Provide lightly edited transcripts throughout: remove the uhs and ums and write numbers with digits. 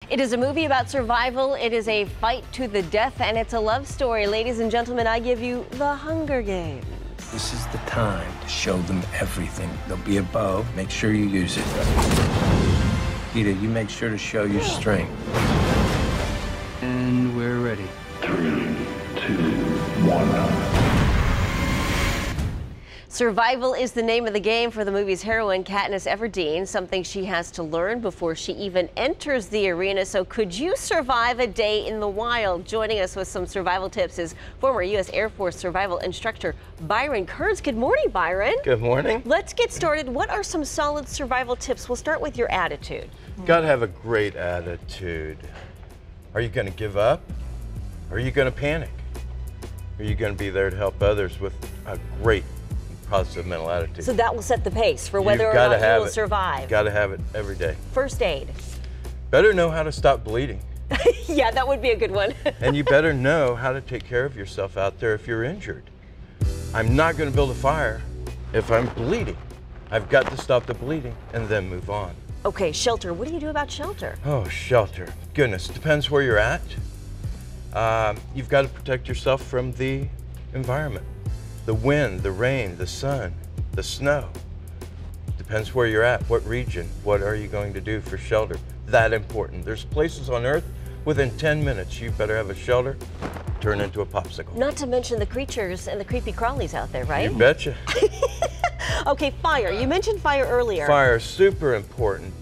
It is a movie about survival, it is a fight to the death, and it's a love story. Ladies and gentlemen, I give you The Hunger Games. This is the time to show them everything. There'll be a bow. Make sure you use it. Peter, you make sure to show your strength. And we're ready. 3, 2, 1. Survival is the name of the game for the movie's heroine, Katniss Everdeen, something she has to learn before she even enters the arena. So could you survive a day in the wild? Joining us with some survival tips is former U.S. Air Force survival instructor Byron Kearns. Good morning, Byron. Good morning. Let's get started. What are some solid survival tips? We'll start with your attitude. Got to have a great attitude. Are you going to give up? Or are you going to panic? Are you going to be there to help others with a great positive mental attitude? So that will set the pace for whether or not you will survive. Got to have it every day. First aid. Better know how to stop bleeding. Yeah, that would be a good one. And you better know how to take care of yourself out there if you're injured. I'm not going to build a fire if I'm bleeding. I've got to stop the bleeding and then move on. Okay, shelter. What do you do about shelter? Oh, shelter. Goodness, depends where you're at. You've got to protect yourself from the environment. The wind, the rain, the sun, the snow. Depends where you're at, what region, what are you going to do for shelter. That important. There's places on Earth, within 10 minutes, you better have a shelter, turn into a popsicle. Not to mention the creatures and the creepy crawlies out there, right? You betcha. Okay, fire. You mentioned fire earlier. Fire is super important.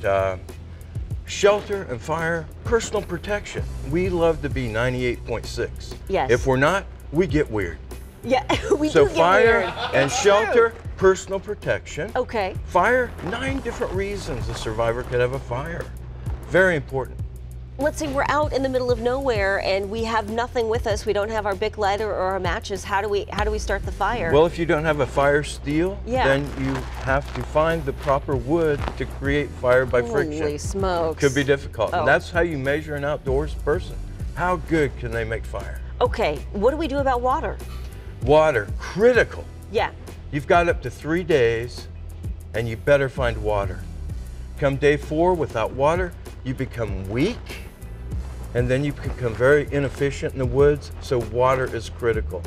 Shelter and fire, personal protection. We love to be 98.6. Yes. If we're not, we get weird. Yeah, we So do get fire weird. and It's shelter, true. personal protection. Okay. Fire, 9 different reasons a survivor could have a fire. Very important. Let's say we're out in the middle of nowhere and we have nothing with us. We don't have our Bic lighter or our matches. How do we start the fire? Well, if you don't have a fire steel, Yeah. then you have to find the proper wood to create fire by friction. Holy smokes. Could be difficult. Oh. And that's how you measure an outdoors person. How good can they make fire? Okay, what do we do about water? Water, critical. Yeah. You've got up to 3 days and you better find water. Come day 4 without water, you become weak and then you become very inefficient in the woods, so water is critical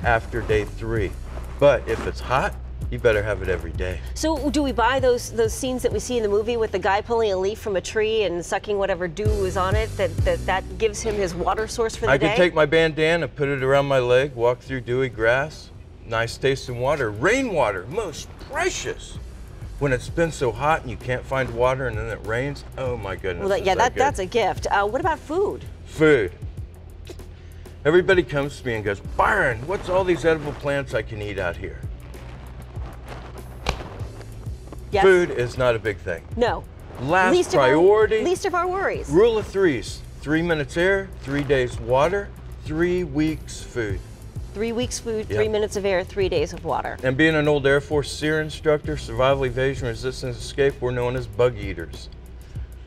after day 3. But if it's hot, you better have it every day. So do we buy those scenes that we see in the movie with the guy pulling a leaf from a tree and sucking whatever dew is on it, that gives him his water source for the day? I could take my bandana, put it around my leg, walk through dewy grass, nice tasting water. Rainwater, most precious. When it's been so hot and you can't find water and then it rains, oh my goodness. Well, yeah, good. that's a gift. What about food? Food. Everybody comes to me and goes, Byron, what's all these edible plants I can eat out here? Yes. Food is not a big thing. No. Last priority. Least of our worries. Rule of 3s. 3 minutes air, 3 days water, 3 weeks food. 3 weeks food, Yep. 3 minutes of air, 3 days of water. And being an old Air Force SEER instructor, survival, evasion, resistance, escape, we're known as bug eaters.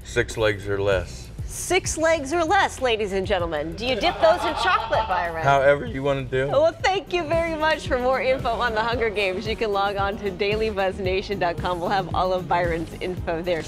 6 legs or less. 6 legs or less, ladies and gentlemen. Do you dip those in chocolate, Byron? However you want to do. Well, thank you very much. For more info on the Hunger Games, you can log on to dailybuzznation.com. We'll have all of Byron's info there.